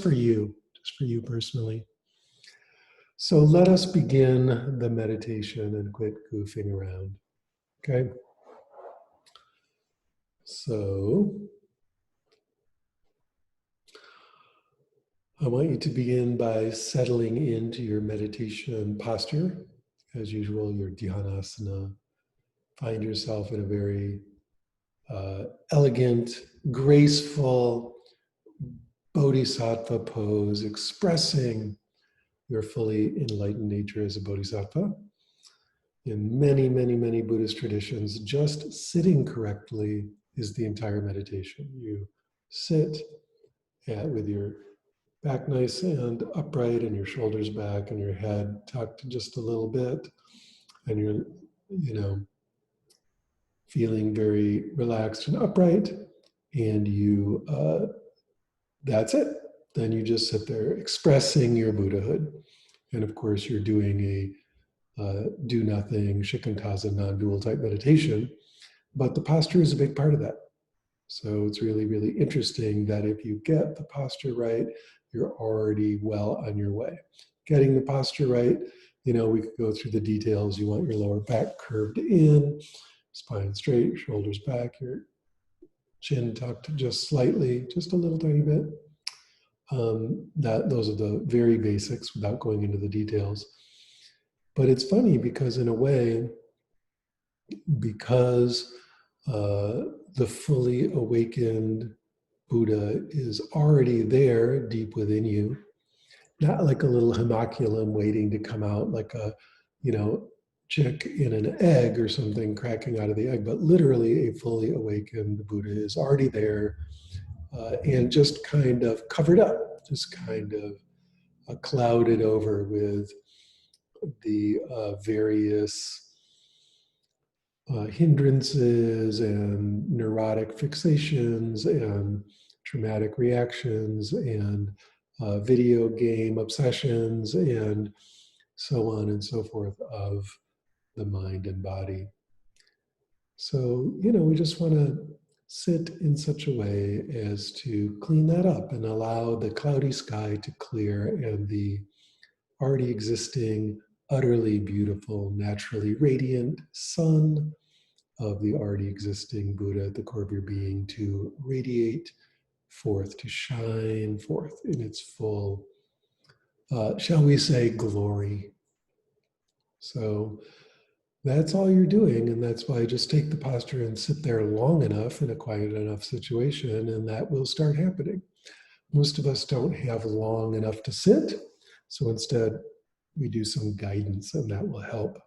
for you personally. So let us begin the meditation and quit goofing around. Okay? So I want you to begin by settling into your meditation posture. As usual, your dhyānasana. Find yourself in a very elegant, graceful Bodhisattva pose, expressing your fully enlightened nature as a Bodhisattva. In many, many, many Buddhist traditions, just sitting correctly is the entire meditation. You sit with your back nice and upright and your shoulders back and your head tucked just a little bit, and you're, feeling very relaxed and upright, and that's it. Then you just sit there expressing your Buddhahood. And of course, you're doing a do nothing, shikantaza, non-dual type meditation, but the posture is a big part of that. So it's really, really interesting that if you get the posture right, you're already well on your way. Getting the posture right, we could go through the details. You want your lower back curved in, spine straight, shoulders back, your chin tucked just slightly, just a little tiny bit. Those are the very basics without going into the details. But it's funny because in a way, because the fully awakened Buddha is already there deep within you, not like a little homunculum waiting to come out like a, chick in an egg or something cracking out of the egg, but literally a fully awakened Buddha is already there and just kind of covered up, just kind of clouded over with the various hindrances and neurotic fixations and traumatic reactions and video game obsessions and so on and so forth of the mind and body. So, we just want to sit in such a way as to clean that up and allow the cloudy sky to clear and the already existing, utterly beautiful, naturally radiant sun of the already existing Buddha at the core of your being to radiate forth, to shine forth in its full, shall we say, glory. So that's all you're doing, and that's why just take the posture and sit there long enough in a quiet enough situation, and that will start happening. Most of us don't have long enough to sit, so instead we do some guidance, and that will help.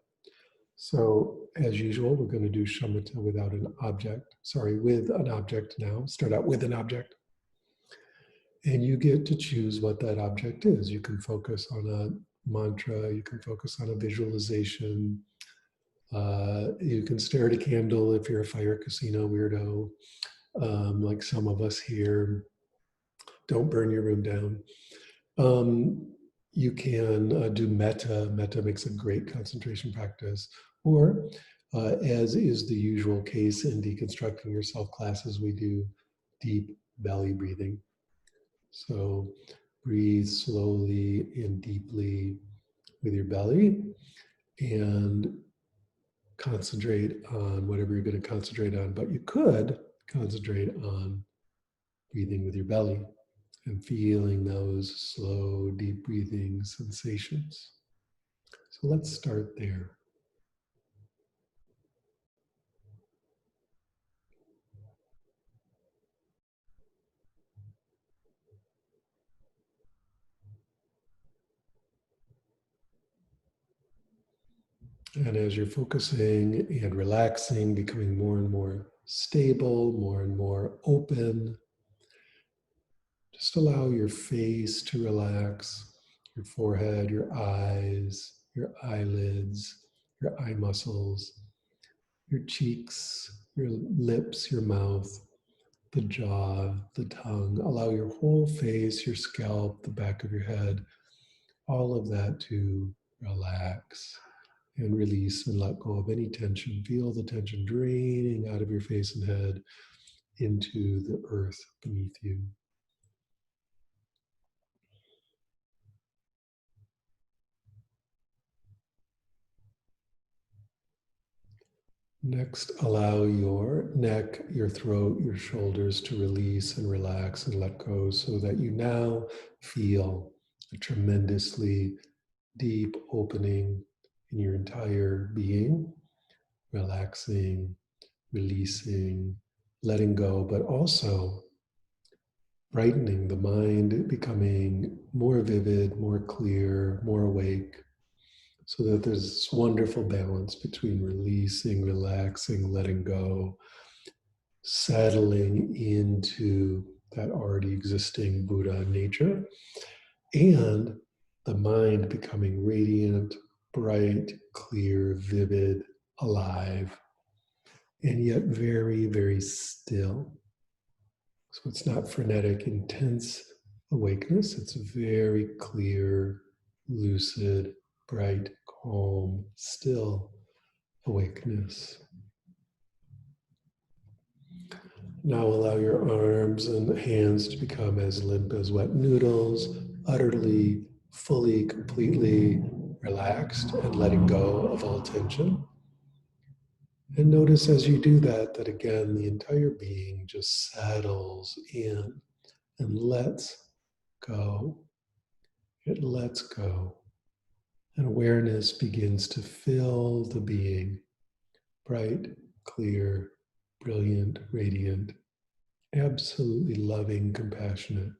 So as usual, we're going to do shamatha without an object. Sorry, with an object now. Start out with an object. And you get to choose what that object is. You can focus on a mantra, you can focus on a visualization, you can stare at a candle if you're a fire casino weirdo, like some of us here. Don't burn your room down. You can do metta. Metta makes a great concentration practice. Or, as is the usual case in deconstructing yourself classes, we do deep belly breathing. So breathe slowly and deeply with your belly and concentrate on whatever you're going to concentrate on. But you could concentrate on breathing with your belly and feeling those slow, deep breathing sensations. So let's start there. And as you're focusing and relaxing, becoming more and more stable, more and more open, just allow your face to relax, your forehead, your eyes, your eyelids, your eye muscles, your cheeks, your lips, your mouth, the jaw, the tongue. Allow your whole face, your scalp, the back of your head, all of that to relax and release and let go of any tension. Feel the tension draining out of your face and head into the earth beneath you. Next, allow your neck, your throat, your shoulders to release and relax and let go so that you now feel a tremendously deep opening in your entire being, relaxing, releasing, letting go, but also brightening the mind, becoming more vivid, more clear, more awake, so that there's this wonderful balance between releasing, relaxing, letting go, settling into that already existing Buddha nature, and the mind becoming radiant, bright, clear, vivid, alive, and yet very, very still. So it's not frenetic, intense awakeness. It's very clear, lucid, bright, calm, still awakeness. Now allow your arms and hands to become as limp as wet noodles, utterly, fully, completely relaxed and letting go of all tension. And notice as you do that, that again, the entire being just settles in and lets go. It lets go. And awareness begins to fill the being, bright, clear, brilliant, radiant, absolutely loving, compassionate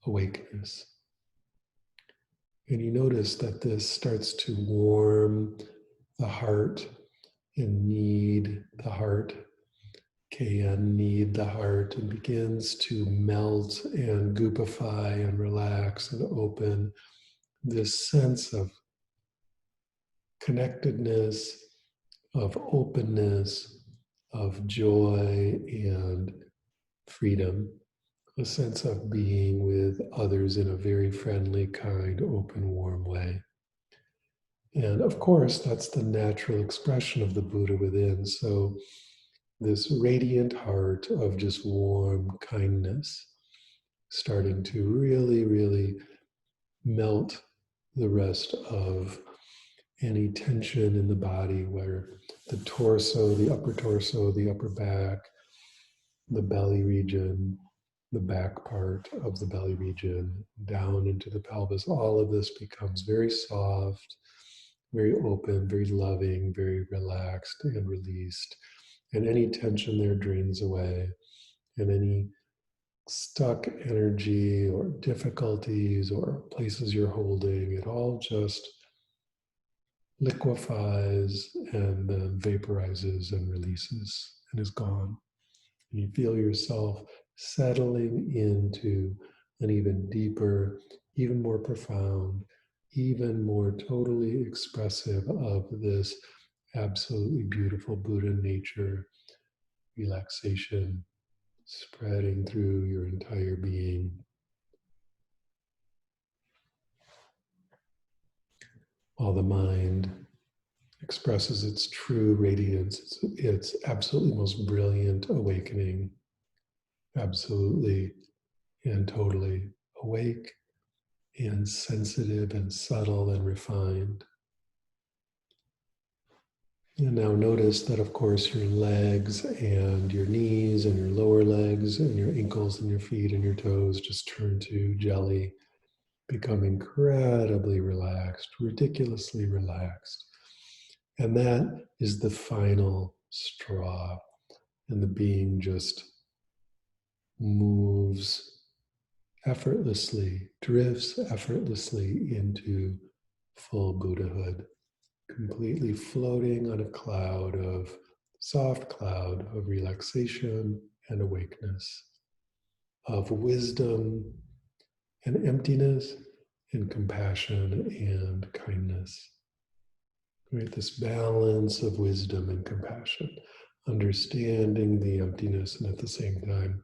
awakeness. And you notice that this starts to warm the heart and knead the heart, can knead the heart, and begins to melt and goopify and relax and open this sense of connectedness, of openness, of joy and freedom, a sense of being with others in a very friendly, kind, open, warm way. And of course, that's the natural expression of the Buddha within. So, this radiant heart of just warm kindness, starting to really, really melt the rest of any tension in the body, where the torso, the upper back, the belly region, the back part of the belly region, down into the pelvis, all of this becomes very soft, very open, very loving, very relaxed and released. And any tension there drains away, and any stuck energy or difficulties or places you're holding, it all just liquefies and then vaporizes and releases and is gone. And you feel yourself settling into an even deeper, even more profound, even more totally expressive of this absolutely beautiful Buddha nature, relaxation spreading through your entire being. While the mind expresses its true radiance, its absolutely most brilliant awakening, absolutely and totally awake and sensitive and subtle and refined. And now notice that, of course, your legs and your knees and your lower legs and your ankles and your feet and your toes just turn to jelly, become incredibly relaxed, ridiculously relaxed. And that is the final straw. And the being just moves effortlessly, drifts effortlessly into full Buddhahood, completely floating on a cloud of, soft cloud of relaxation and awakeness, of wisdom and emptiness and compassion and kindness. Right? This balance of wisdom and compassion, understanding the emptiness and at the same time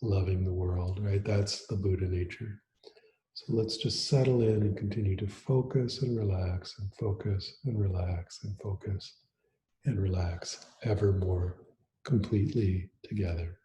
loving the world, right? That's the Buddha nature. So let's just settle in and continue to focus and relax and focus and relax and focus and relax ever more completely together.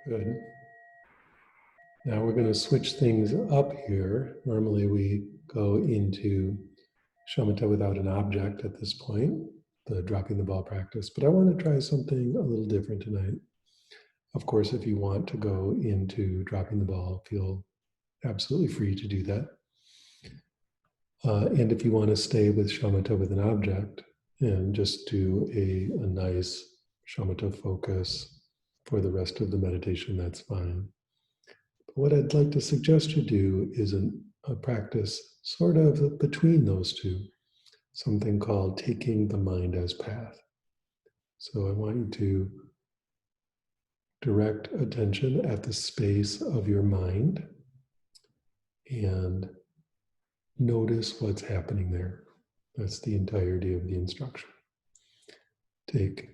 Good. Now we're going to switch things up here. Normally we go into shamatha without an object at this point, the dropping the ball practice, but I want to try something a little different tonight. Of course, if you want to go into dropping the ball, feel absolutely free to do that. And if you want to stay with shamatha with an object and just do a nice shamatha focus for the rest of the meditation, that's fine. But what I'd like to suggest you do is a practice sort of between those two, something called taking the mind as path. So I want you to direct attention at the space of your mind and notice what's happening there. That's the entirety of the instruction. Take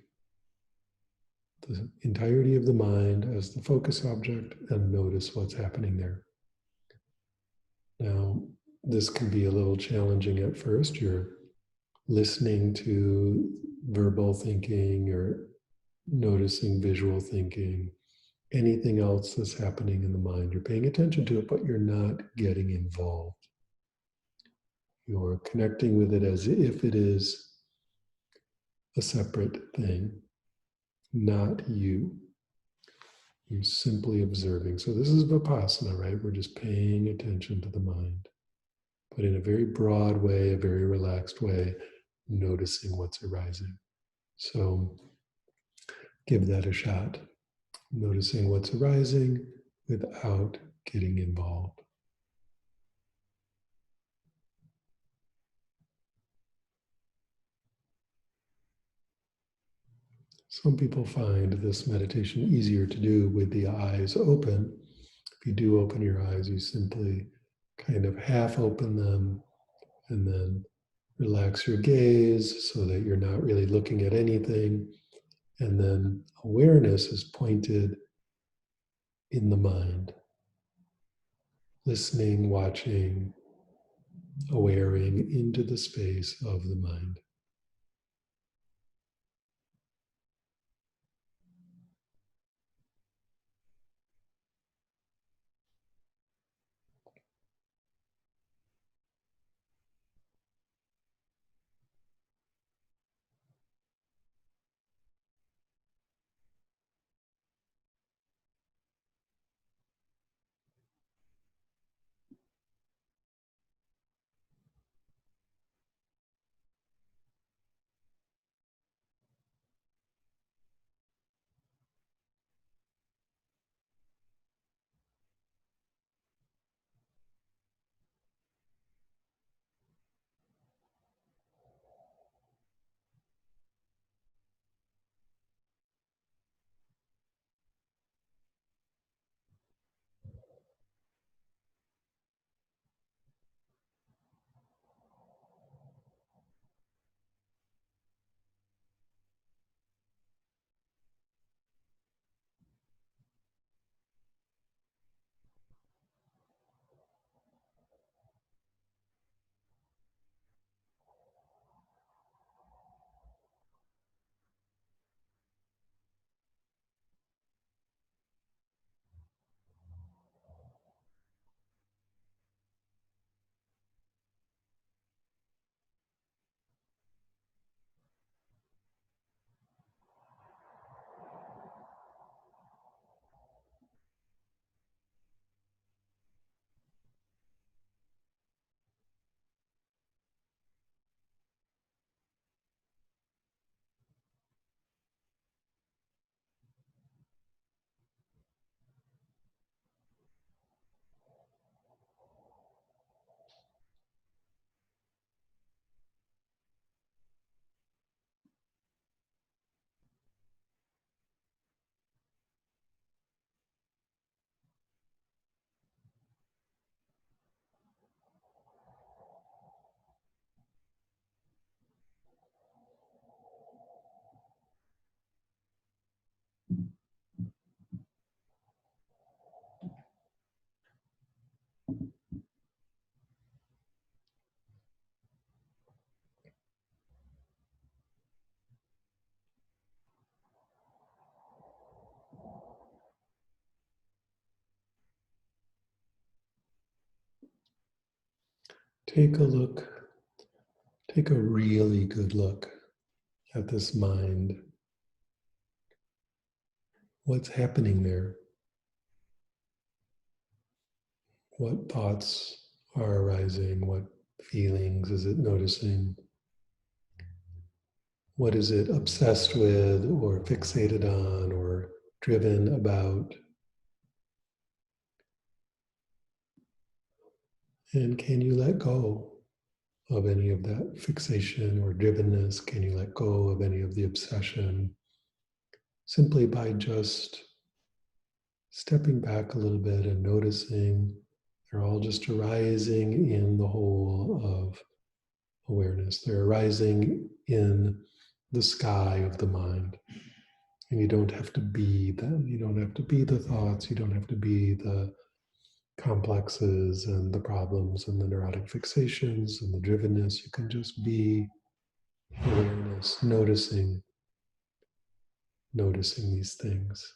the entirety of the mind as the focus object and notice what's happening there. Now, this can be a little challenging at first. You're listening to verbal thinking, you're noticing visual thinking, anything else that's happening in the mind. You're paying attention to it, but you're not getting involved. You're connecting with it as if it is a separate thing, not you. You're simply observing. So this is vipassana, right? We're just paying attention to the mind, but in a very broad way, a very relaxed way, noticing what's arising. So give that a shot. Noticing what's arising without getting involved. Some people find this meditation easier to do with the eyes open. If you do open your eyes, you simply kind of half open them and then relax your gaze so that you're not really looking at anything. And then awareness is pointed in the mind, listening, watching, awareing into the space of the mind. Take a look, take a really good look at this mind. What's happening there? What thoughts are arising? What feelings is it noticing? What is it obsessed with or fixated on or driven about? And can you let go of any of that fixation or drivenness? Can you let go of any of the obsession simply by just stepping back a little bit and noticing they're all just arising in the whole of awareness. They're arising in the sky of the mind. And you don't have to be them. You don't have to be the thoughts. You don't have to be the complexes and the problems and the neurotic fixations and the drivenness. You can just be awareness, noticing these things.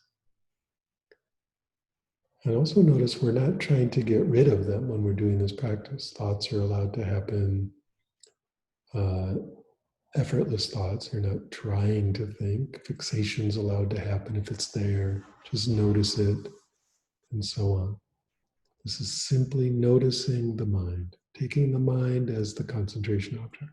And also notice we're not trying to get rid of them when we're doing this practice. Thoughts are allowed to happen, effortless thoughts. You're not trying to think. Fixation's allowed to happen if it's there. Just notice it, and so on. This is simply noticing the mind, taking the mind as the concentration object.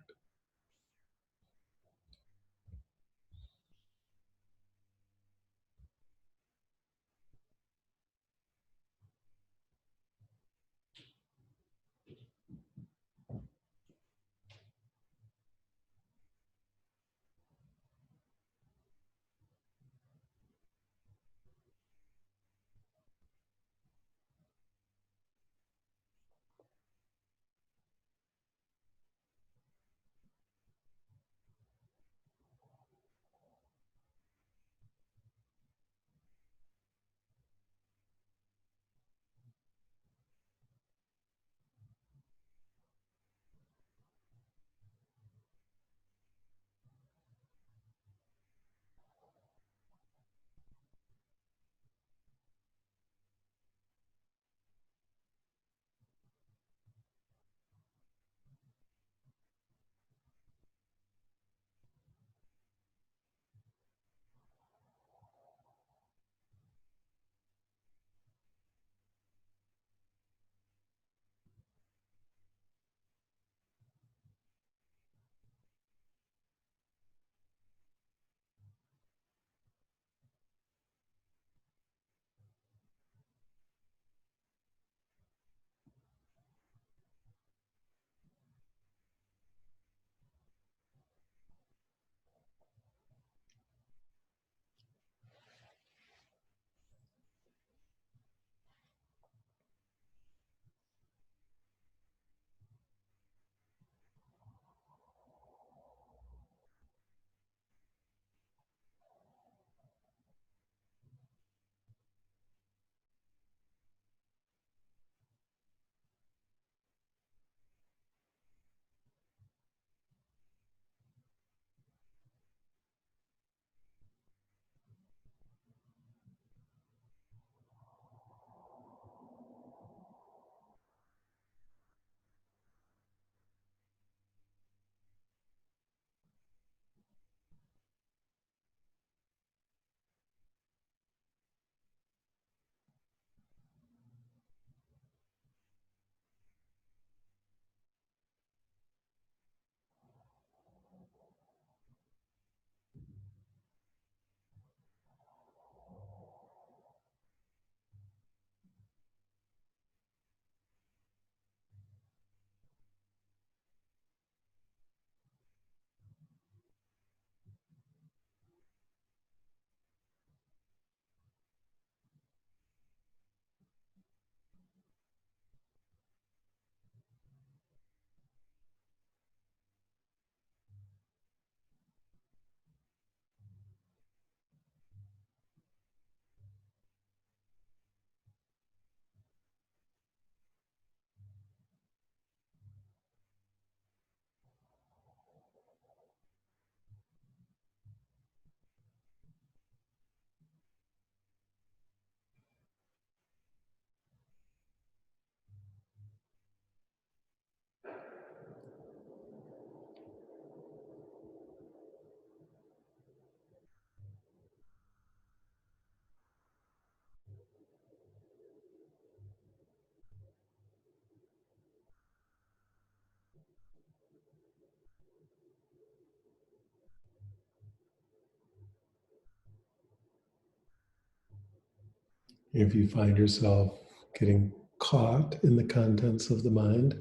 If you find yourself getting caught in the contents of the mind,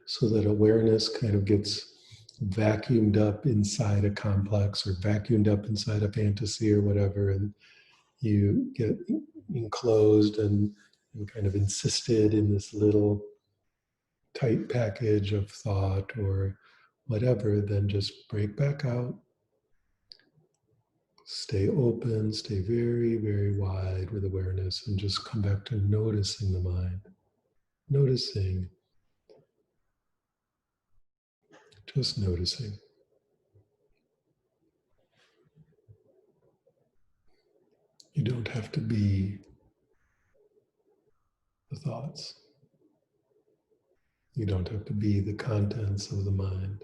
so that awareness kind of gets vacuumed up inside a complex or vacuumed up inside a fantasy or whatever, and you get enclosed and kind of insisted in this little tight package of thought or whatever, then just break back out. Stay open, stay very, very wide with awareness, and just come back to noticing the mind. Noticing, just noticing. You don't have to be the thoughts. You don't have to be the contents of the mind.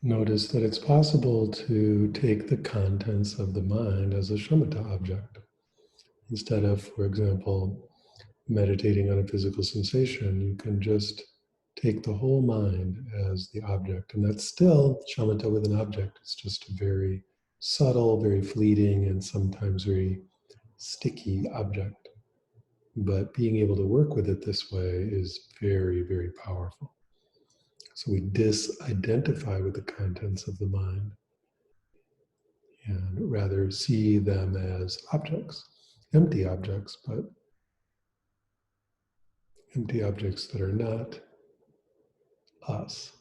Notice that it's possible to take the contents of the mind as a shamatha object. Instead of, for example, meditating on a physical sensation, you can just take the whole mind as the object. And that's still shamatha with an object. It's just a very subtle, very fleeting, and sometimes very sticky object. But being able to work with it this way is very, very powerful. So we disidentify with the contents of the mind and rather see them as objects, empty objects, but empty objects that are not us.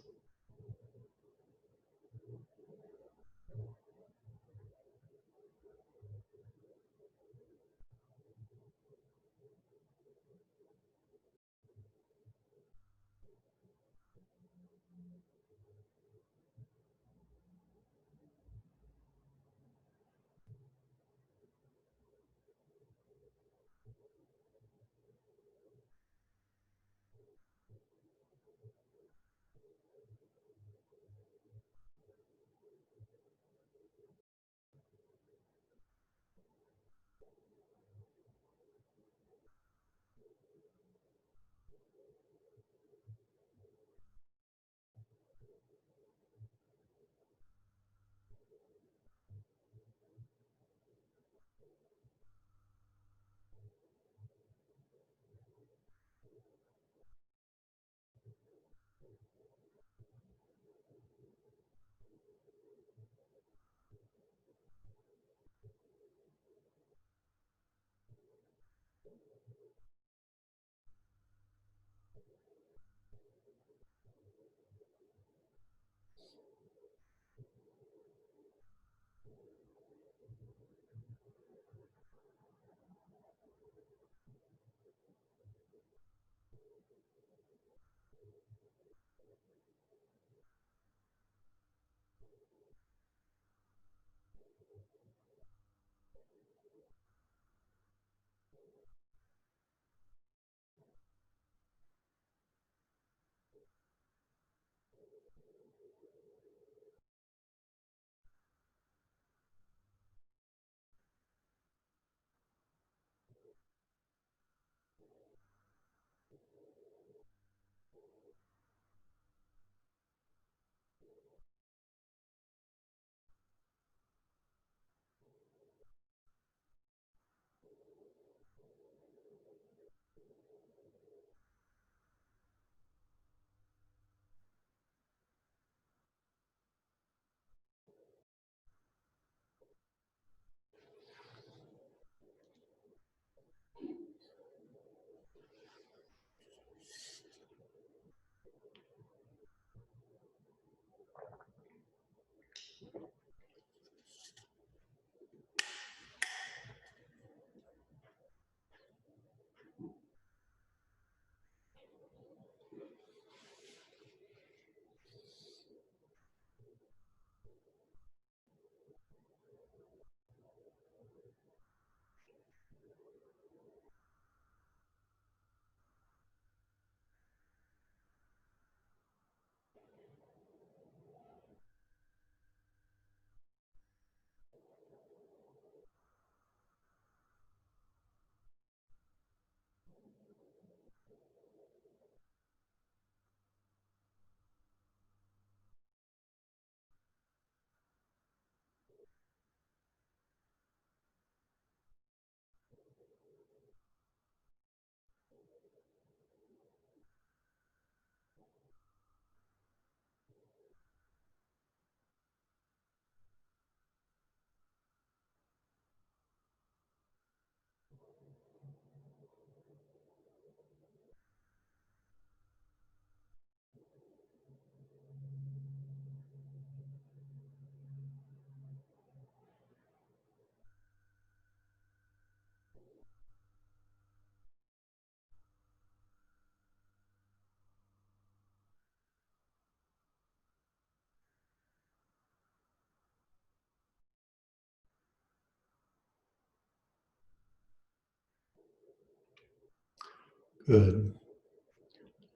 Good.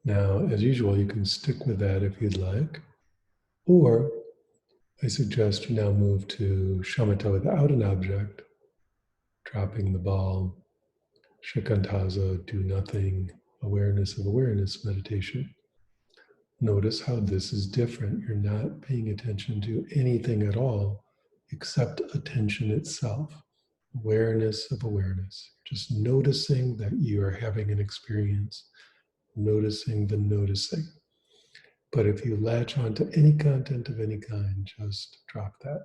Now, as usual, you can stick with that if you'd like, or I suggest you now move to shamatha without an object, dropping the ball Shikantaza, do nothing, awareness of awareness meditation. Notice how this is different. You're not paying attention to anything at all except attention itself. Awareness of awareness. Just noticing that you are having an experience, noticing the noticing. But if you latch onto any content of any kind, just drop that.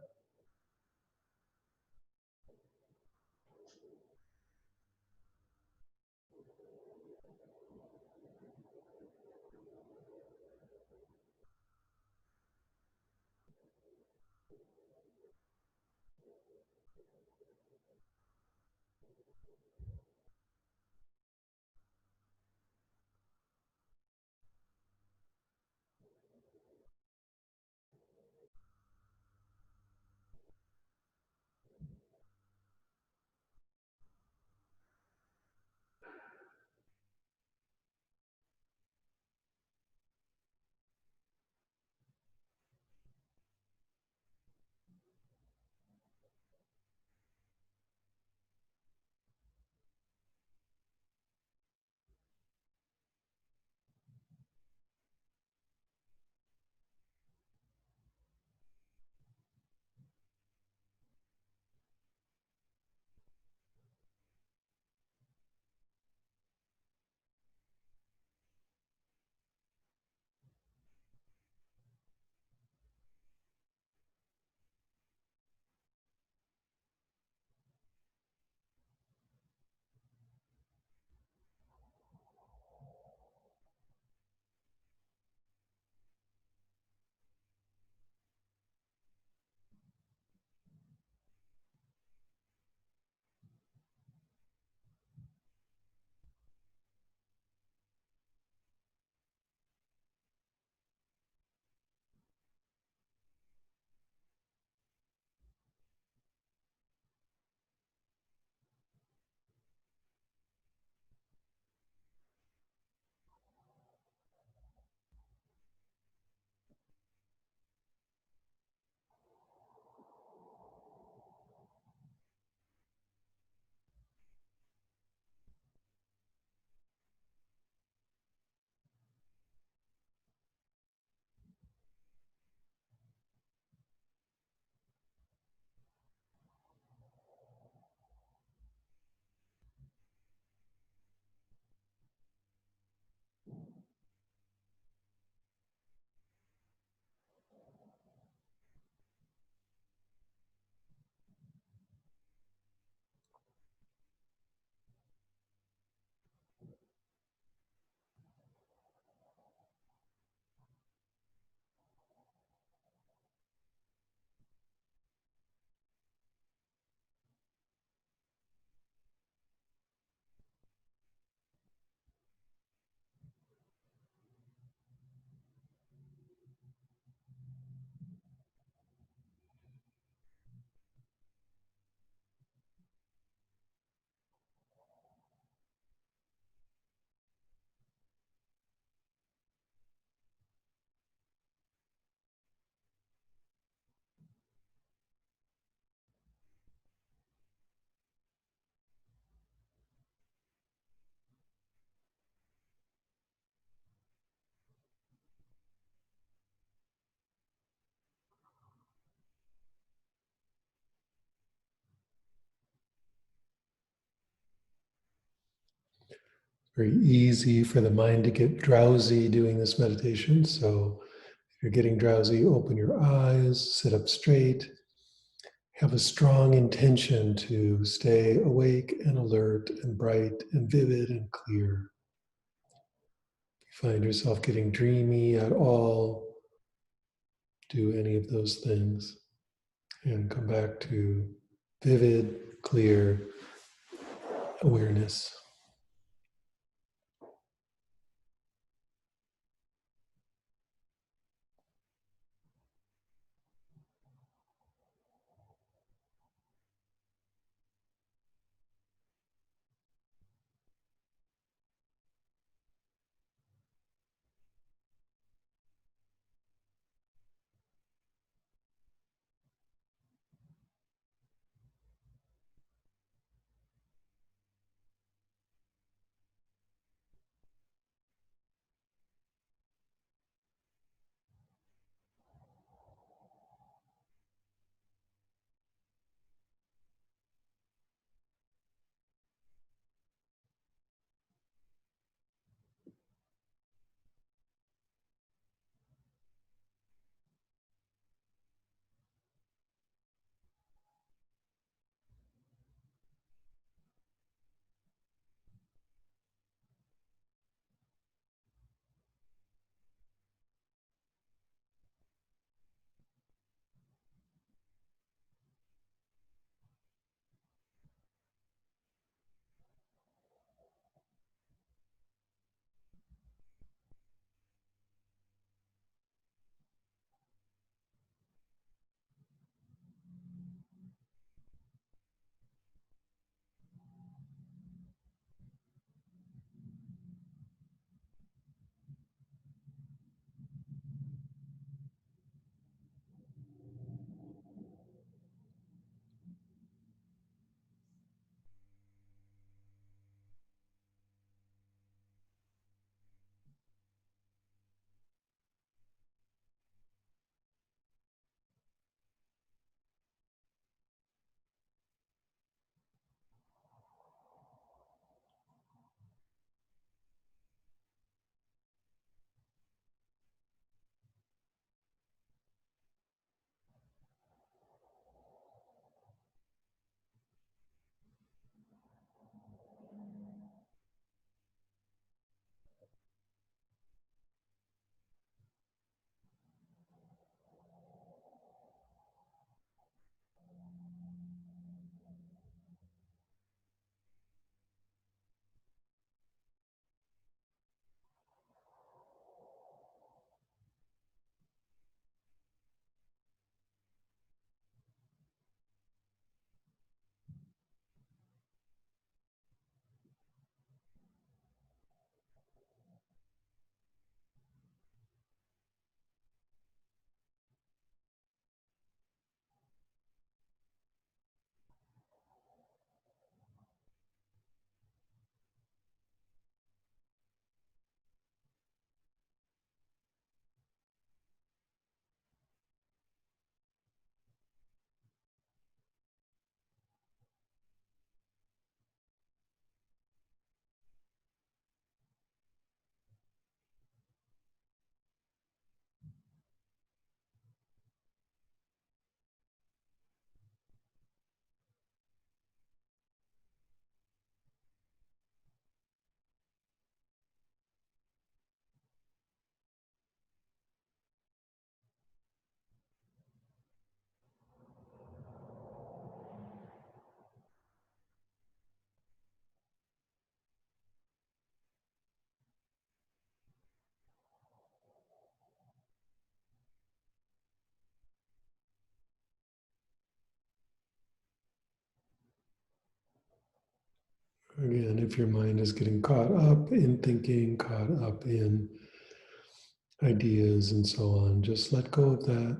Very easy for the mind to get drowsy doing this meditation. So if you're getting drowsy, open your eyes, sit up straight, have a strong intention to stay awake and alert and bright and vivid and clear. If you find yourself getting dreamy at all, do any of those things and come back to vivid, clear awareness. Again, if your mind is getting caught up in thinking, caught up in ideas and so on, just let go of that.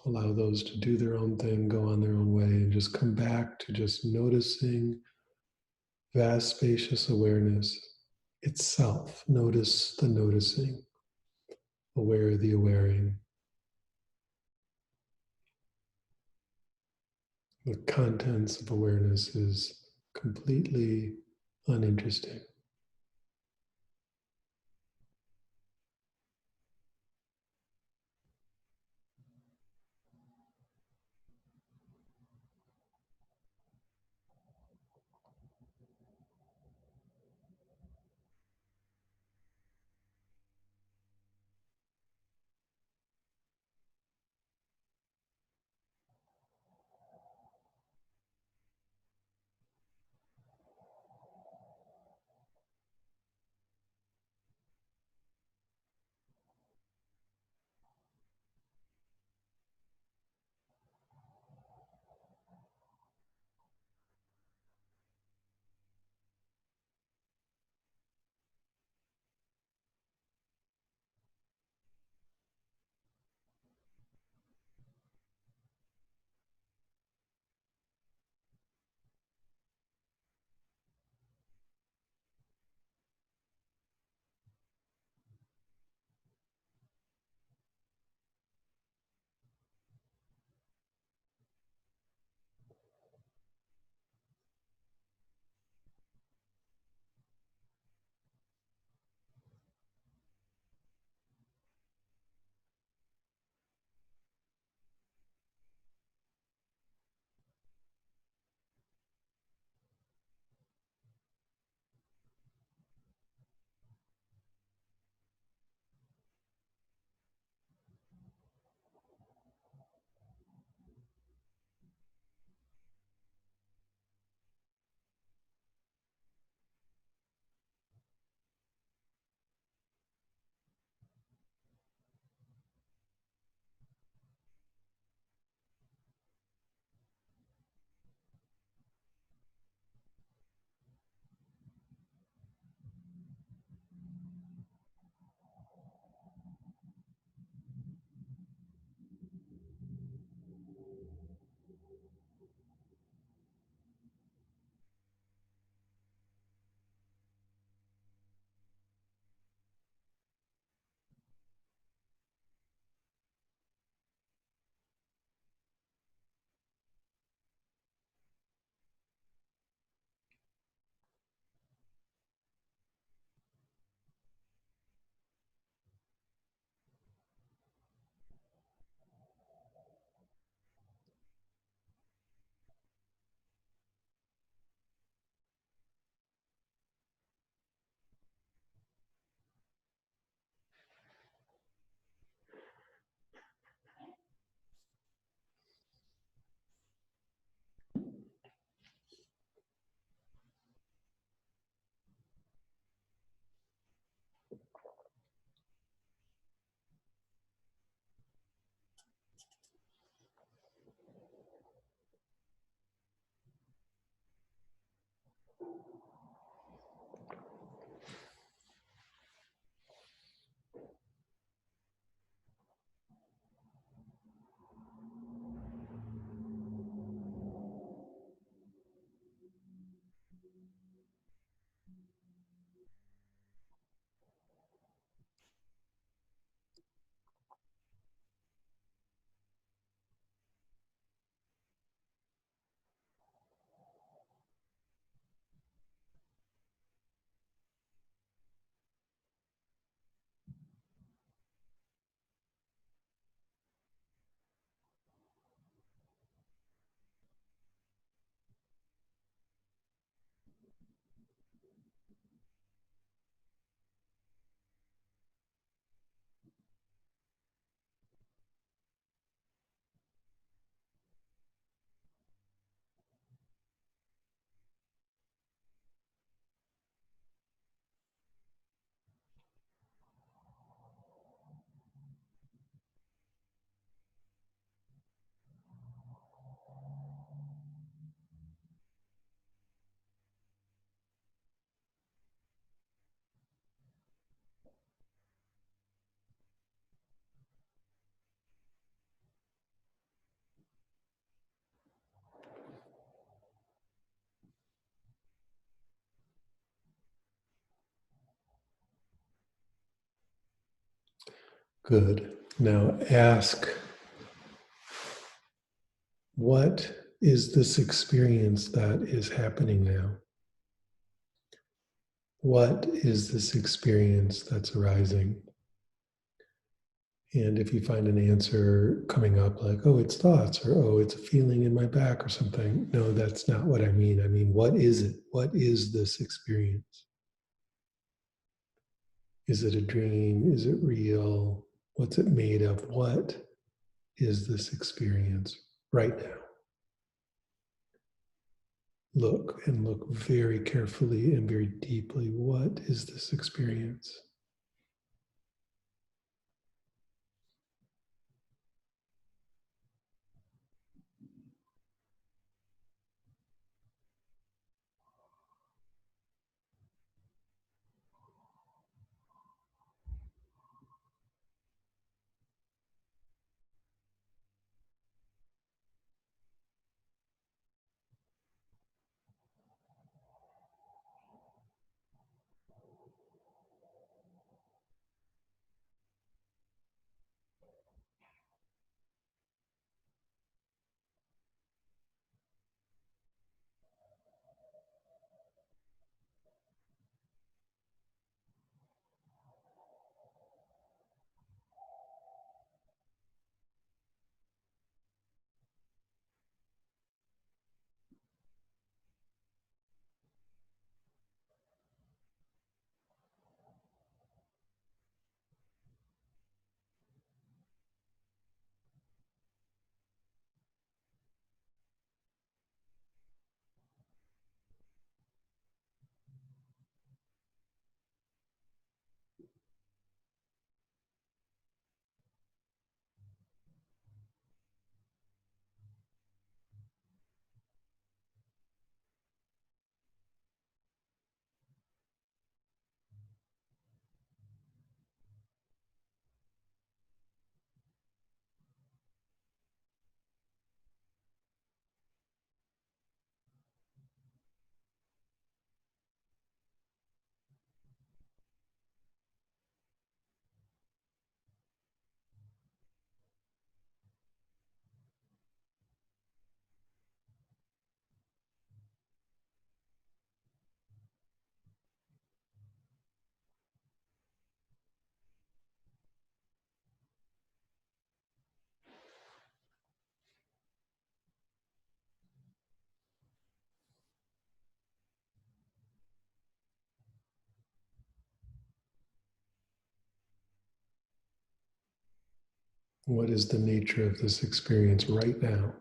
Allow those to do their own thing, go on their own way, and just come back to just noticing vast, spacious awareness itself. Notice the noticing, aware the awareing. The contents of awareness is completely uninteresting. Good. Now ask, what is this experience that is happening now? What is this experience that's arising? And if you find an answer coming up like, oh, it's thoughts, or oh, it's a feeling in my back or something, no, that's not what I mean. I mean, what is it? What is this experience? Is it a dream? Is it real? What's it made of? What is this experience right now? Look and look very carefully and very deeply. What is this experience? What is the nature of this experience right now?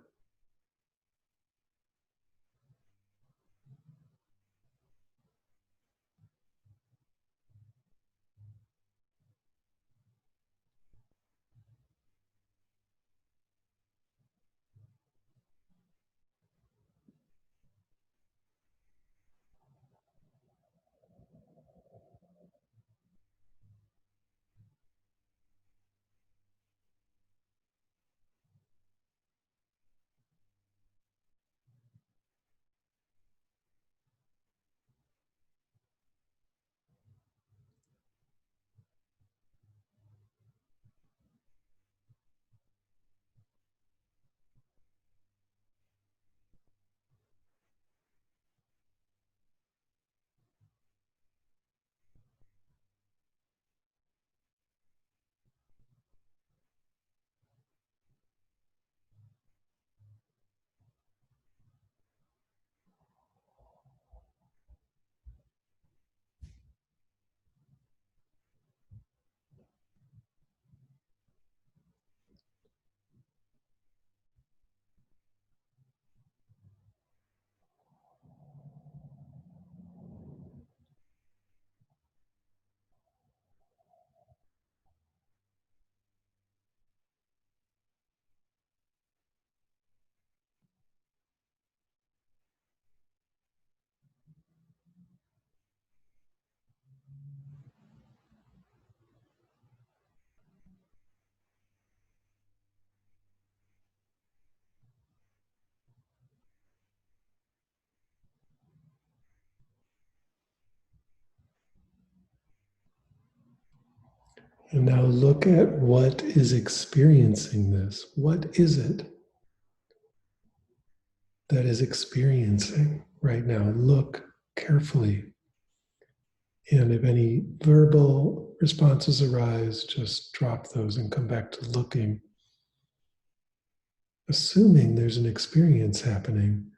And now look at what is experiencing this. What is it that is experiencing right now? Look carefully. And if any verbal responses arise, just drop those and come back to looking, assuming there's an experience happening.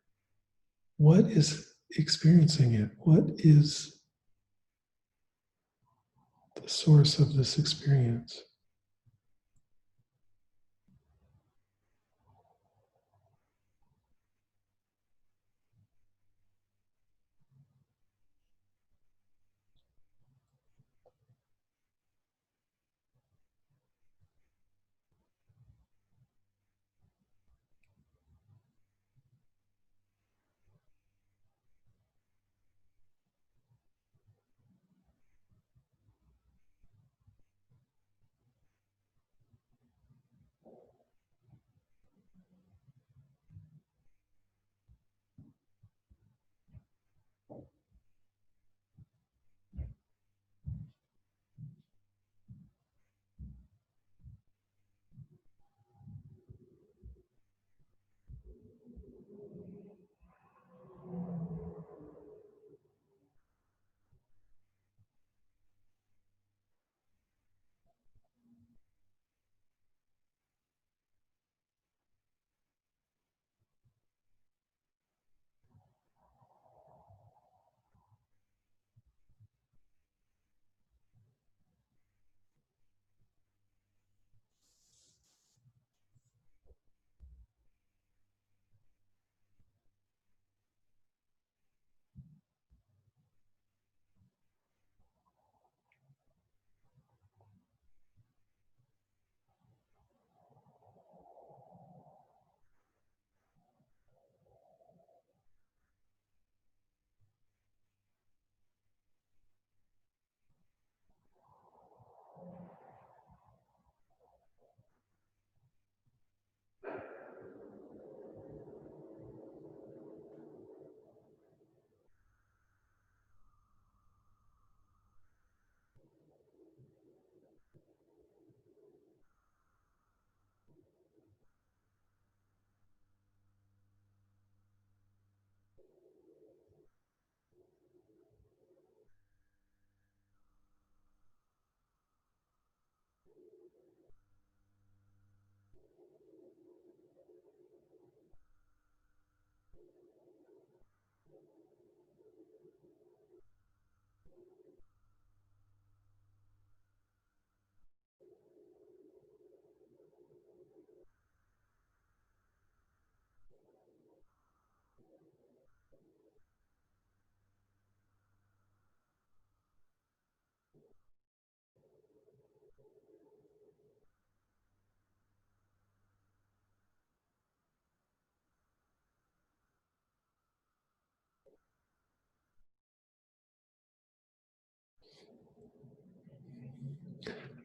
What is experiencing it? What is the source of this experience?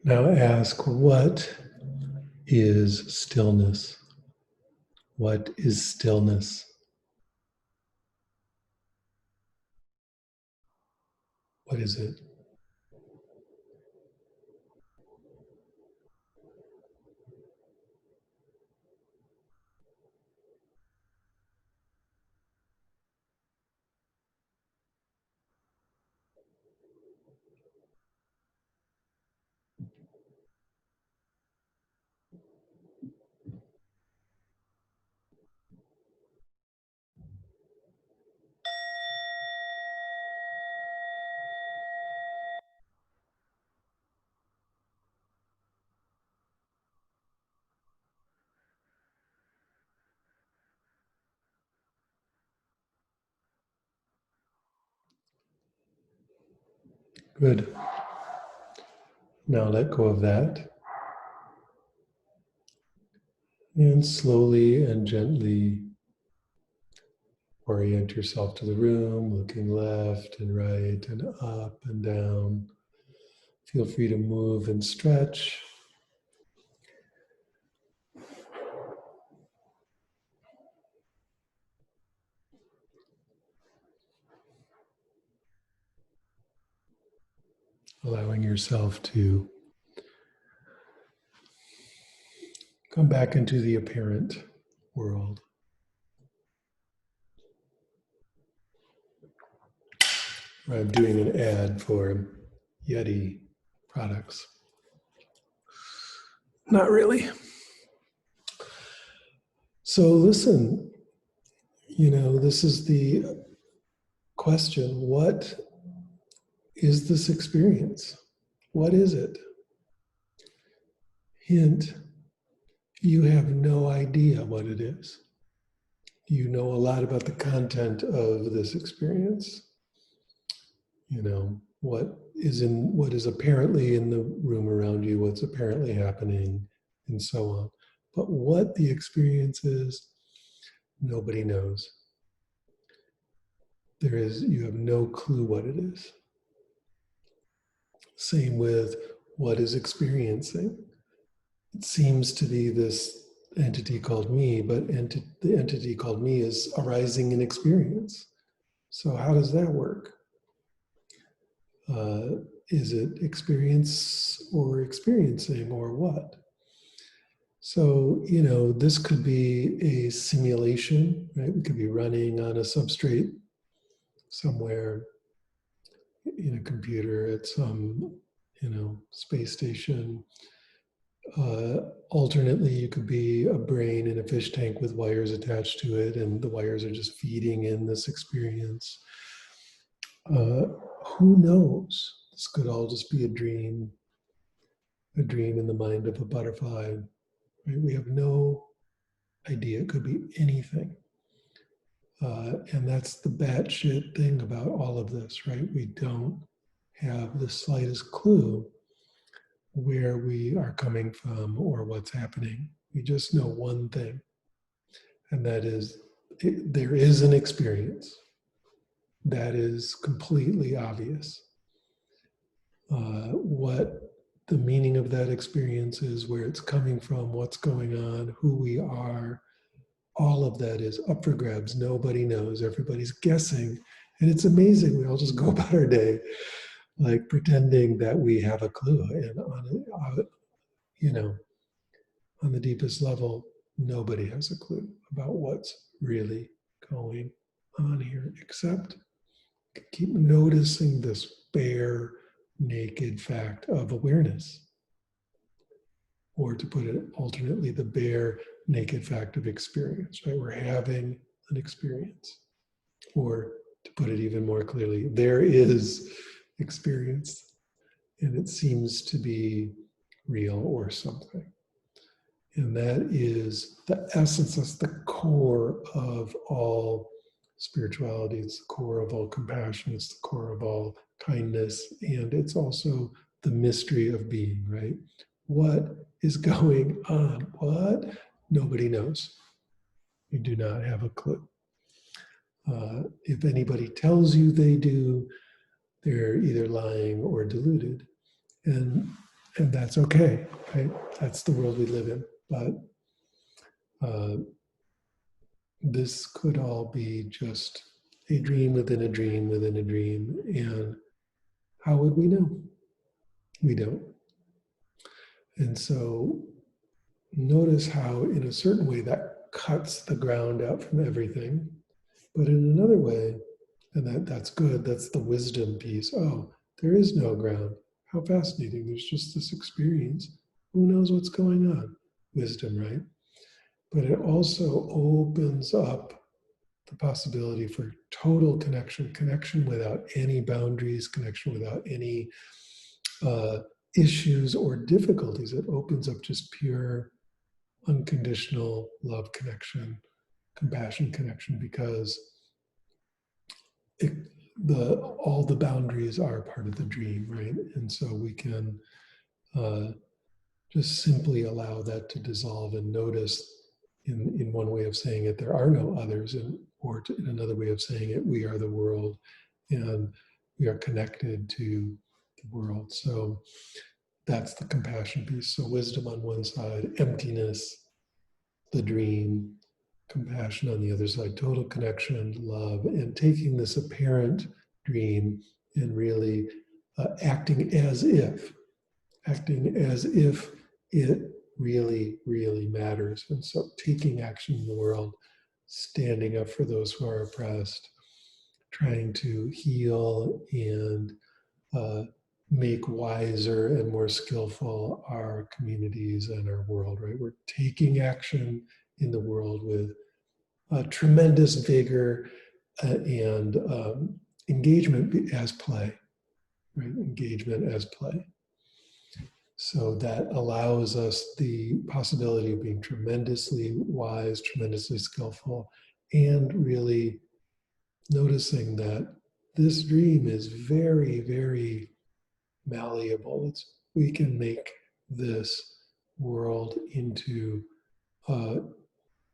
Now ask, what is stillness? What is stillness? What is it? Good. Now let go of that and slowly and gently orient yourself to the room, looking left and right and up and down. Feel free to move and stretch. Allowing yourself to Come back into the apparent world. I'm doing an ad for Yeti products. Not really. So listen, this is the question. What is this experience? What is it? Hint, you have no idea what it is. You know a lot about the content of this experience. What is apparently in the room around you, what's apparently happening, and so on. But what the experience is, nobody knows. You have no clue what it is. Same with what is experiencing. It seems to be this entity called me, but the entity called me is arising in experience. So how does that work? Is it experience or experiencing or what? So, this could be a simulation, right? We could be running on a substrate somewhere in a computer at some, space station. Alternately, you could be a brain in a fish tank with wires attached to it, and the wires are just feeding in this experience. Who knows? This could all just be a dream in the mind of a butterfly. Right? We have no idea. It could be anything. And that's the batshit thing about all of this, right? We don't have the slightest clue where we are coming from or what's happening. We just know one thing, and that is there is an experience that is completely obvious. What the meaning of that experience is, where it's coming from, what's going on, who we are, all of that is up for grabs. Nobody knows. Everybody's guessing. And it's amazing. We all just go about our day like pretending that we have a clue. And on the deepest level, nobody has a clue about what's really going on here, except keep noticing this bare, naked fact of awareness. Or to put it alternately, the bare, naked fact of experience, right? We're having an experience. Or to put it even more clearly, there is experience, and it seems to be real or something. And that is the essence, that's the core of all spirituality. It's the core of all compassion. It's the core of all kindness. And it's also the mystery of being, right? What is going on? What? Nobody knows. We do not have a clue. If anybody tells you they do, they're either lying or deluded. And that's okay, right? That's the world we live in. But this could all be just a dream within a dream within a dream. And how would we know? We don't. And so notice how, in a certain way, that cuts the ground out from everything. But in another way, and that's good, that's the wisdom piece. Oh, there is no ground. How fascinating. There's just this experience. Who knows what's going on? Wisdom, right? But it also opens up the possibility for total connection without any boundaries, connection without any issues or difficulties. It opens up just pure, unconditional love connection, compassion connection, because all the boundaries are part of the dream, right? And so we can just simply allow that to dissolve and notice. In one way of saying it, there are no others, or in another way of saying it, we are the world, and we are connected to the world. So that's the compassion piece. So wisdom on one side, emptiness, the dream, compassion on the other side, total connection, love, and taking this apparent dream and really acting as if it really, really matters. And so taking action in the world, standing up for those who are oppressed, trying to heal and make wiser and more skillful our communities and our world, right? We're taking action in the world with tremendous vigor and engagement as play, right? Engagement as play. So that allows us the possibility of being tremendously wise, tremendously skillful, and really noticing that this dream is very, very malleable. We can make this world into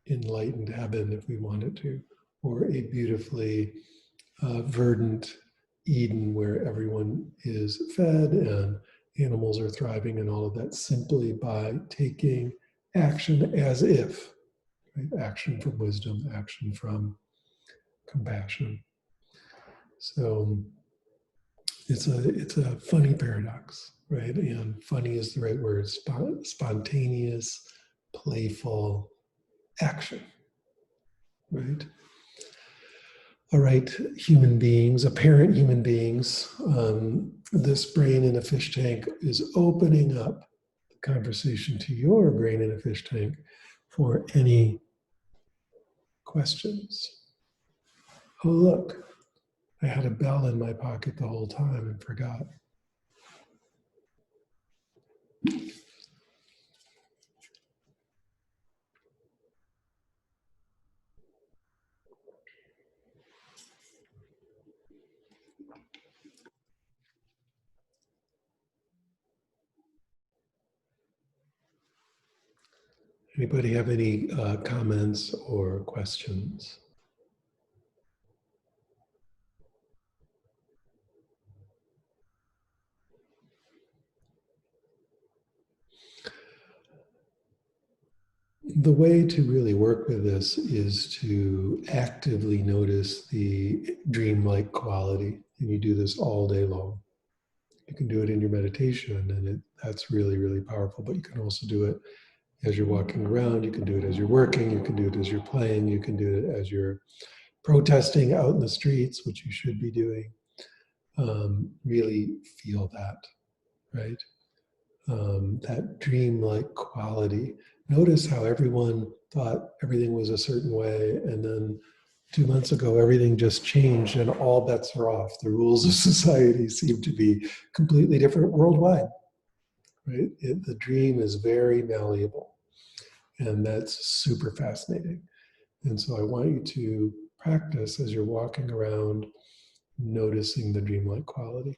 enlightened heaven if we wanted to, or a beautifully verdant Eden where everyone is fed and animals are thriving and all of that simply by taking action as if, right? Action from wisdom, action from compassion. So it's a funny paradox, right? And funny is the right word. Spontaneous, playful action, right? All right, human beings, apparent human beings. This brain in a fish tank is opening up the conversation to your brain in a fish tank for any questions. Oh, look, I had a bell in my pocket the whole time and forgot. Anybody have any comments or questions? The way to really work with this is to actively notice the dreamlike quality. And you do this all day long. You can do it in your meditation, and that's really, really powerful. But you can also do it as you're walking around. You can do it as you're working. You can do it as you're playing. You can do it as you're protesting out in the streets, which you should be doing. Really feel that, right? That dreamlike quality. Notice how everyone thought everything was a certain way, and then 2 months ago, everything just changed and all bets are off. The rules of society seem to be completely different worldwide, right? The dream is very malleable, and that's super fascinating. And so I want you to practice as you're walking around, noticing the dreamlike quality.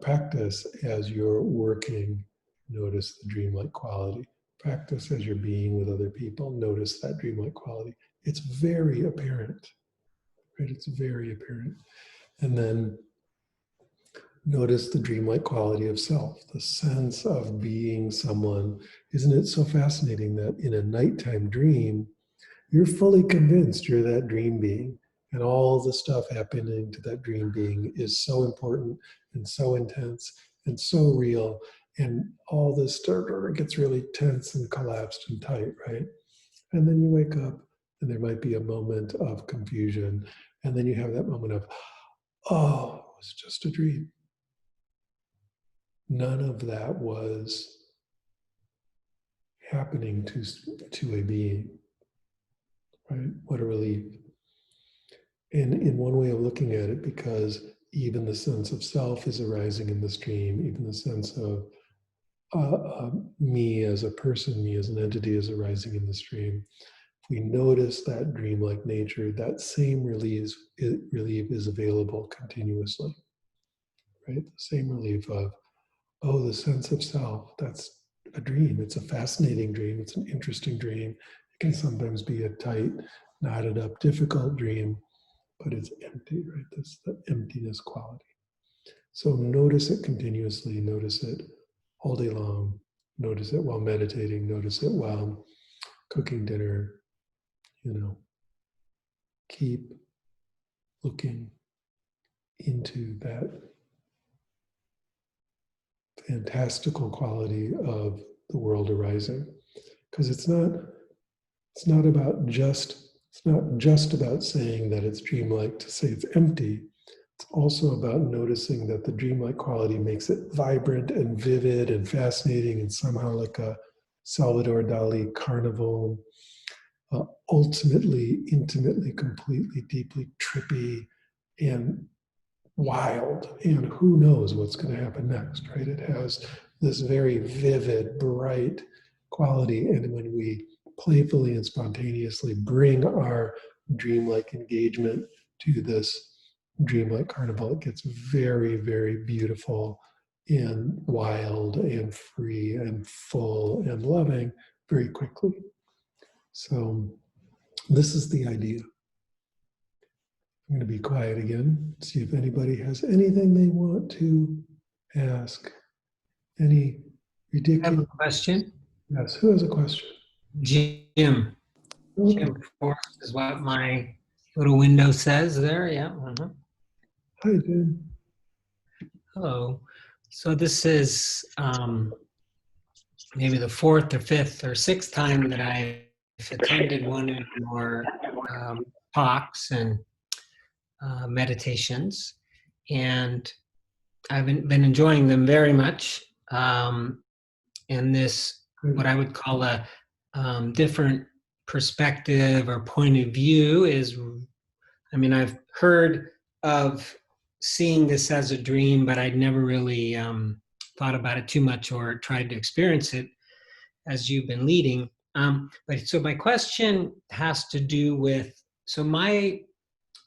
Practice as you're working, notice the dreamlike quality. Practice as you're being with other people, notice that dreamlike quality. It's very apparent, right? It's very apparent. And then notice the dreamlike quality of self, the sense of being someone. Isn't it so fascinating that in a nighttime dream, you're fully convinced you're that dream being, and all the stuff happening to that dream being is so important and so intense and so real, and all this stuff gets really tense and collapsed and tight, right? And then you wake up, and there might be a moment of confusion, and then you have that moment of, oh, it was just a dream. None of that was happening to a being, right? What a relief. And in one way of looking at it, because even the sense of self is arising in the stream, even the sense of me as a person, me as an entity is arising in the stream. If we notice that dreamlike nature, that same relief is available continuously, right? The same relief of, oh, the sense of self, that's a dream. It's a fascinating dream. It's an interesting dream. It can sometimes be a tight, knotted up, difficult dream, but it's empty, right? That's the emptiness quality. So notice it continuously, notice it all day long, notice it while meditating, notice it while cooking dinner, keep looking into that fantastical quality of the world arising. Because it's not just about saying that it's dreamlike to say it's empty. It's also about noticing that the dreamlike quality makes it vibrant and vivid and fascinating and somehow like a Salvador Dali carnival, ultimately, intimately, completely, deeply trippy and wild. And who knows what's going to happen next, right? It has this very vivid, bright quality. And when we playfully and spontaneously bring our dreamlike engagement to this dreamlike carnival, it gets very, very beautiful and wild and free and full and loving very quickly. So this is the idea. I'm going to be quiet again, see if anybody has anything they want to ask. Any ridiculous... I have a question. Yes, who has a question? Jim. Okay. Jim Forrest is what my little window says there. Yeah. Hi, Jim. Hello. So this is maybe the fourth or fifth or sixth time that I've attended one of your talks and meditations, and I've been enjoying them very much. And this, what I would call a different perspective or point of view is, I mean, I've heard of seeing this as a dream, but I'd never really thought about it too much or tried to experience it as you've been leading. But so my question has to do with, so my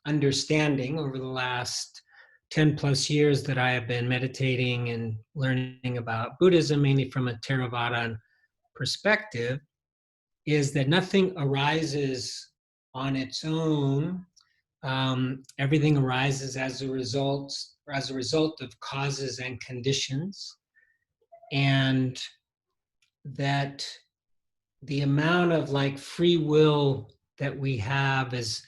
understanding over the last 10 plus years that I have been meditating and learning about Buddhism, mainly from a Theravada perspective, is that nothing arises on its own. Everything arises as a result of causes and conditions, and that the amount of like free will that we have is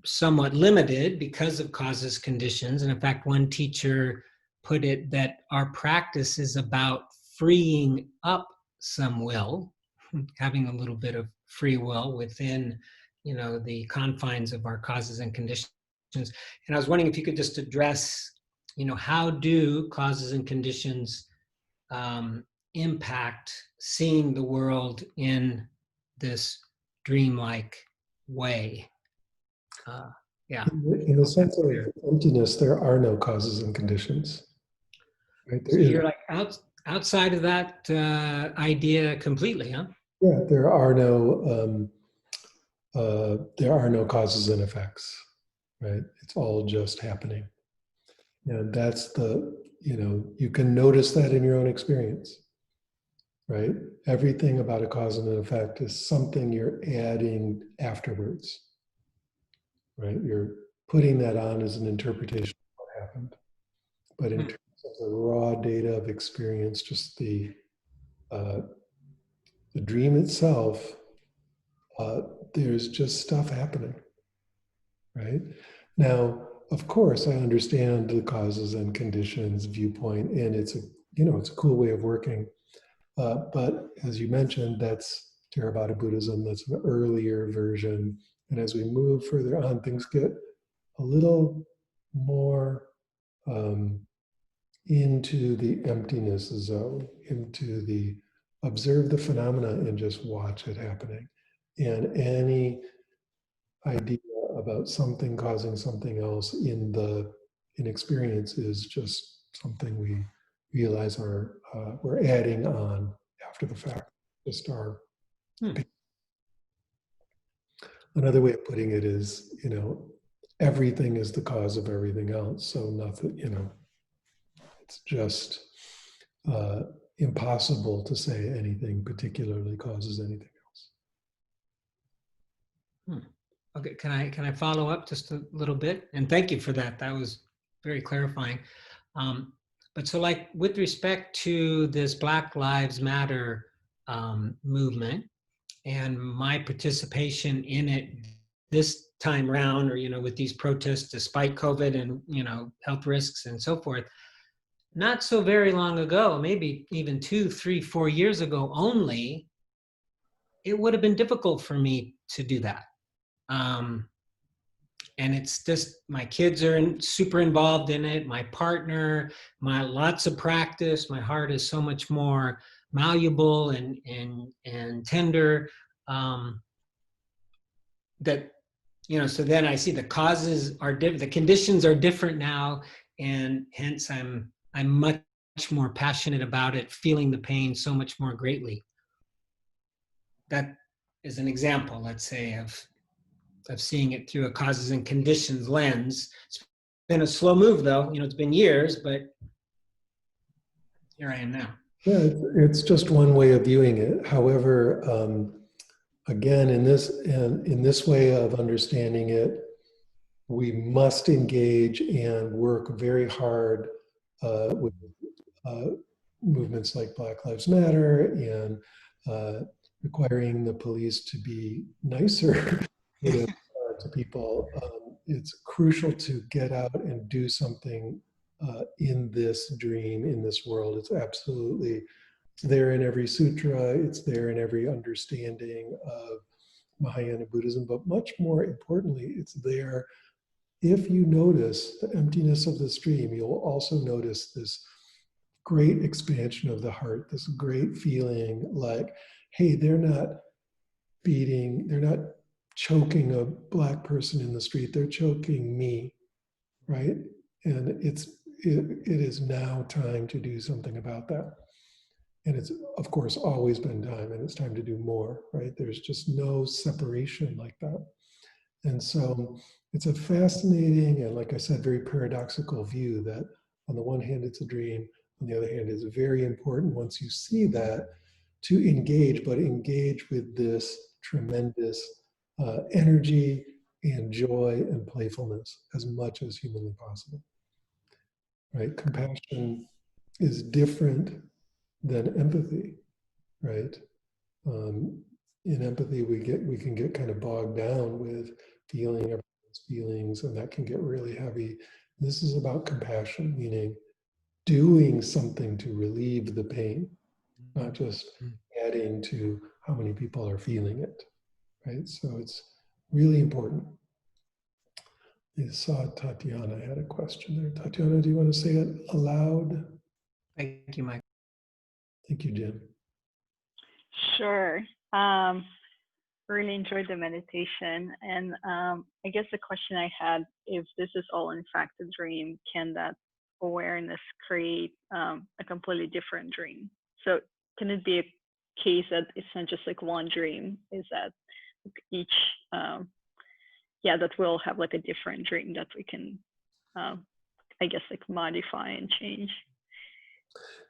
somewhat limited because of causes, conditions. And in fact, one teacher put it that our practice is about freeing up some will, having a little bit of free will within, the confines of our causes and conditions. And I was wondering if you could just address, how do causes and conditions impact seeing the world in this dreamlike way? Yeah. In the sense of emptiness, there are no causes and conditions. Right? So you're like outside of that idea completely, huh? Yeah, there are no causes and effects, right? It's all just happening. And that's you can notice that in your own experience, right? Everything about a cause and an effect is something you're adding afterwards, right? You're putting that on as an interpretation of what happened. But in terms of the raw data of experience, just the dream itself, there's just stuff happening, right? Now, of course, I understand the causes and conditions viewpoint, and it's a cool way of working. But as you mentioned, that's Theravada Buddhism. That's an earlier version. And as we move further on, things get a little more into the emptiness zone, into the observe the phenomena and just watch it happening. And any idea about something causing something else in experience is just something we realize we're adding on after the fact. Just our Another way of putting it is, everything is the cause of everything else. So nothing, it's just impossible to say anything particularly causes anything else. Okay, can I follow up just a little bit? And thank you for that. That was very clarifying. But so like with respect to this Black Lives Matter movement and my participation in it this time round, or, with these protests despite COVID and, health risks and so forth, not so very long ago, maybe even 2, 3, 4 years ago only, it would have been difficult for me to do that. And it's just, my kids are super involved in it. My partner, my lots of practice. My heart is so much more malleable and tender. That, you know, so then I see the causes are different, the conditions are different now, and hence I'm much more passionate about it, feeling the pain so much more greatly. That is an example, let's say, of seeing it through a causes and conditions lens. It's been a slow move, though. You know, it's been years, but here I am now. Yeah, it's just one way of viewing it. However, again, in this way of understanding it, we must engage and work very hard with uh, movements like Black Lives Matter and requiring the police to be nicer, to people. It's crucial to get out and do something in this dream, in this world. It's absolutely, it's there in every sutra, it's there in every understanding of Mahayana Buddhism, but much more importantly, it's there. If you notice the emptiness of the stream, you'll also notice this great expansion of the heart, this great feeling like, hey, they're not they're not choking a Black person in the street, they're choking me, right? And it is now time to do something about that. And it's, of course, always been time, and it's time to do more, right? There's just no separation like that. And so it's a fascinating and, like I said, very paradoxical view that on the one hand, it's a dream. On the other hand, it's very important once you see that to engage, but engage with this tremendous energy and joy and playfulness as much as humanly possible, right? Compassion is different than empathy, right? Um, in empathy, we can get kind of bogged down with feeling everyone's feelings, and that can get really heavy. This is about compassion, meaning doing something to relieve the pain, not just adding to how many people are feeling it, right? So it's really important. I saw Tatiana had a question there. Tatiana, do you want to say it aloud? Thank you, Mike. Thank you, Jim. Sure. Really enjoyed the meditation. And I guess the question I had, if this is all in fact a dream, can that awareness create a completely different dream? So can it be a case that it's not just like one dream, is that each, that we'll have like a different dream that we can, I guess, like modify and change?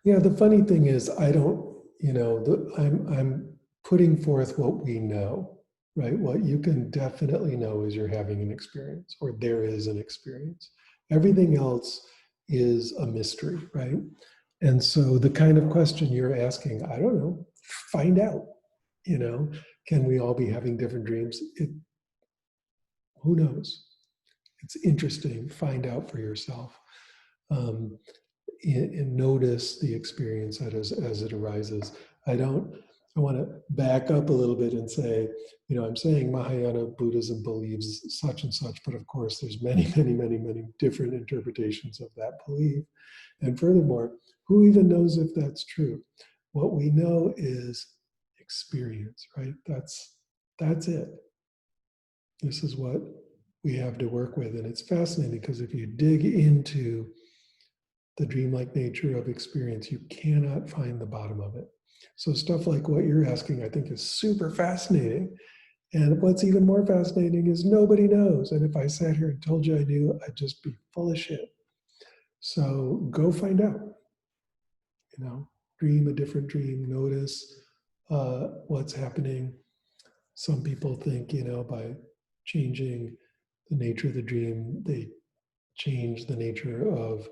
Yeah, the funny thing is, I don't, I'm putting forth what we know, right? What you can definitely know is you're having an experience, or there is an experience. Everything else is a mystery, right? And so the kind of question you're asking, I don't know, find out, can we all be having different dreams? Who knows? It's interesting, find out for yourself. And notice the experience as it arises. I want to back up a little bit and say, I'm saying Mahayana Buddhism believes such and such, but of course there's many, many, many, many different interpretations of that belief. And furthermore, who even knows if that's true? What we know is experience, right? That's it. This is what we have to work with. And it's fascinating because if you dig into the dreamlike nature of experience, you cannot find the bottom of it. So stuff like what you're asking, I think, is super fascinating. And what's even more fascinating is nobody knows. And if I sat here and told you I knew, I'd just be full of shit. So go find out. Dream a different dream. Notice what's happening. Some people think, by changing the nature of the dream, they change the nature of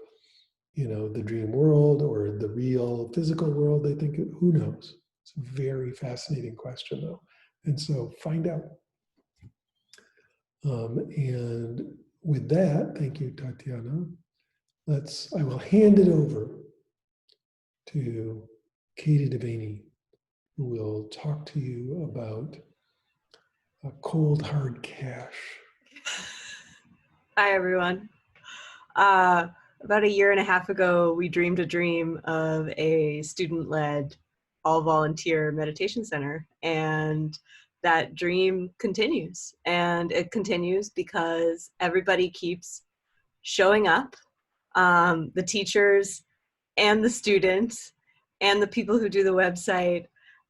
the dream world or the real physical world. They think, who knows? It's a very fascinating question, though. And so find out. And with that, thank you, Tatiana. I will hand it over to Katie Devaney, who will talk to you about cold hard cash. Hi, everyone. About a year and a half ago, we dreamed a dream of a student-led, all-volunteer meditation center. And that dream continues. And it continues because everybody keeps showing up. The teachers and the students and the people who do the website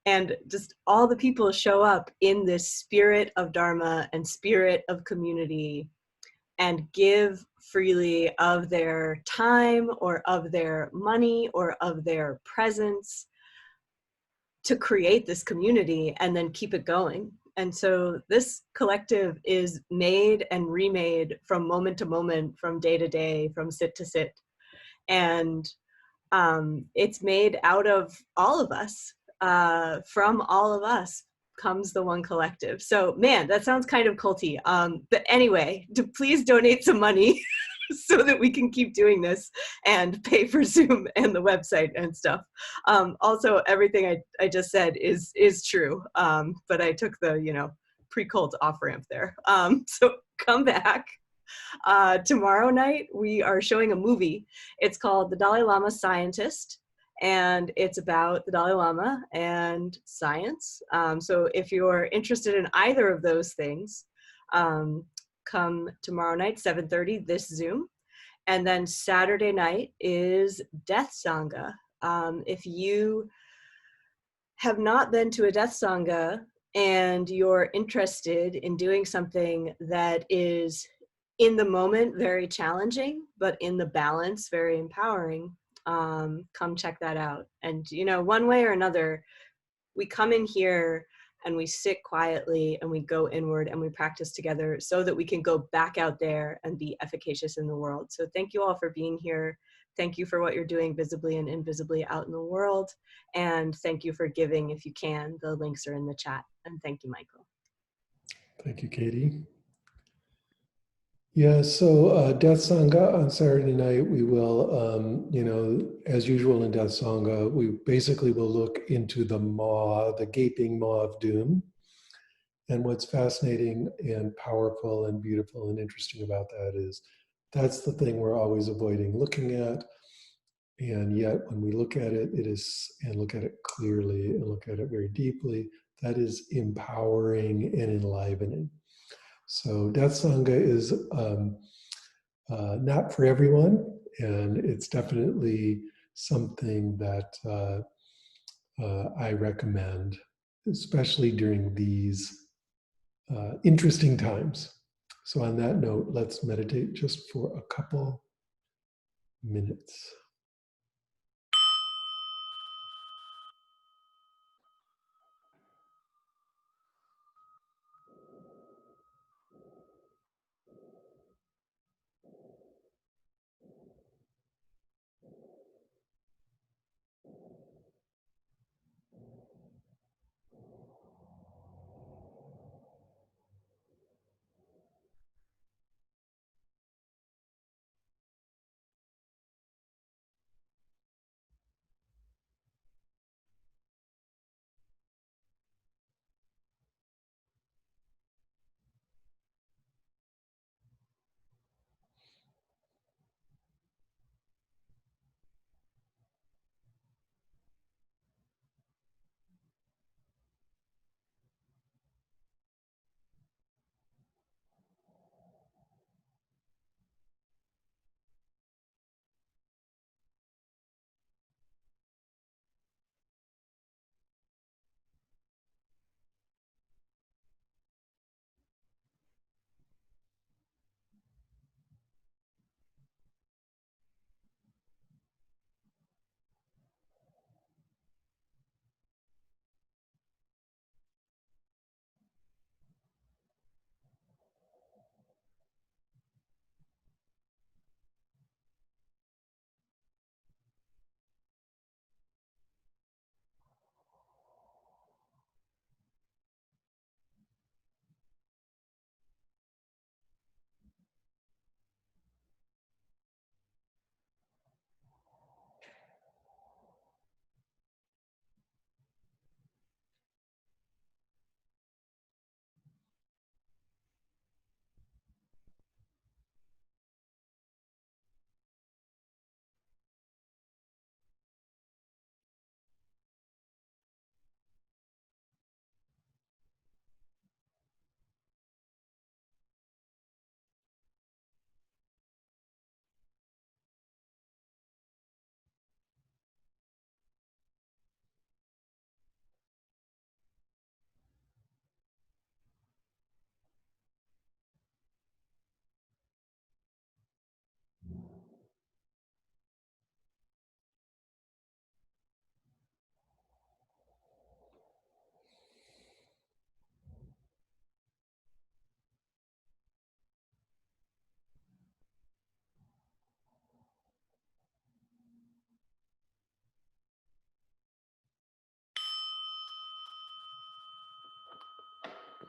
and just all the people show up in this spirit of Dharma and spirit of community and give freely of their time or of their money or of their presence to create this community and then keep it going. And so this collective is made and remade from moment to moment, from day to day, from sit to sit. And it's made out of all of us. From all of us comes the one collective. So man, that sounds kind of culty. But anyway, please donate some money so that we can keep doing this and pay for Zoom and the website and stuff. Also, everything I just said is true. But I took the, pre-cult off-ramp there. So come back. Tomorrow night, we are showing a movie. It's called The Dalai Lama Scientist, and it's about the Dalai Lama and science. So if you're interested in either of those things, come tomorrow night, 7:30, this Zoom. And then Saturday night is Death Sangha. If you have not been to a Death Sangha and you're interested in doing something that is in the moment very challenging, but in the balance very empowering, come check that out. And one way or another, we come in here and we sit quietly and we go inward and we practice together so that we can go back out there and be efficacious in the world. So thank you all for being here. Thank you for what you're doing visibly and invisibly out in the world. And thank you for giving if you can. The links are in the chat. And thank you, Michael. Thank you, Katie. Yeah, so Death Sangha on Saturday night, we will, as usual in Death Sangha, we basically will look into the maw, the gaping maw of doom. And what's fascinating and powerful and beautiful and interesting about that is that's the thing we're always avoiding looking at. And yet when we look at it, and look at it clearly and look at it very deeply, that is empowering and enlivening. So Death Sangha is not for everyone, and it's definitely something that I recommend, especially during these interesting times. So on that note, let's meditate just for a couple minutes.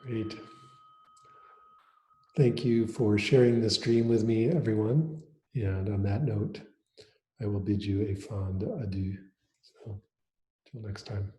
Great. Thank you for sharing this dream with me, everyone. And on that note, I will bid you a fond adieu. So, till next time.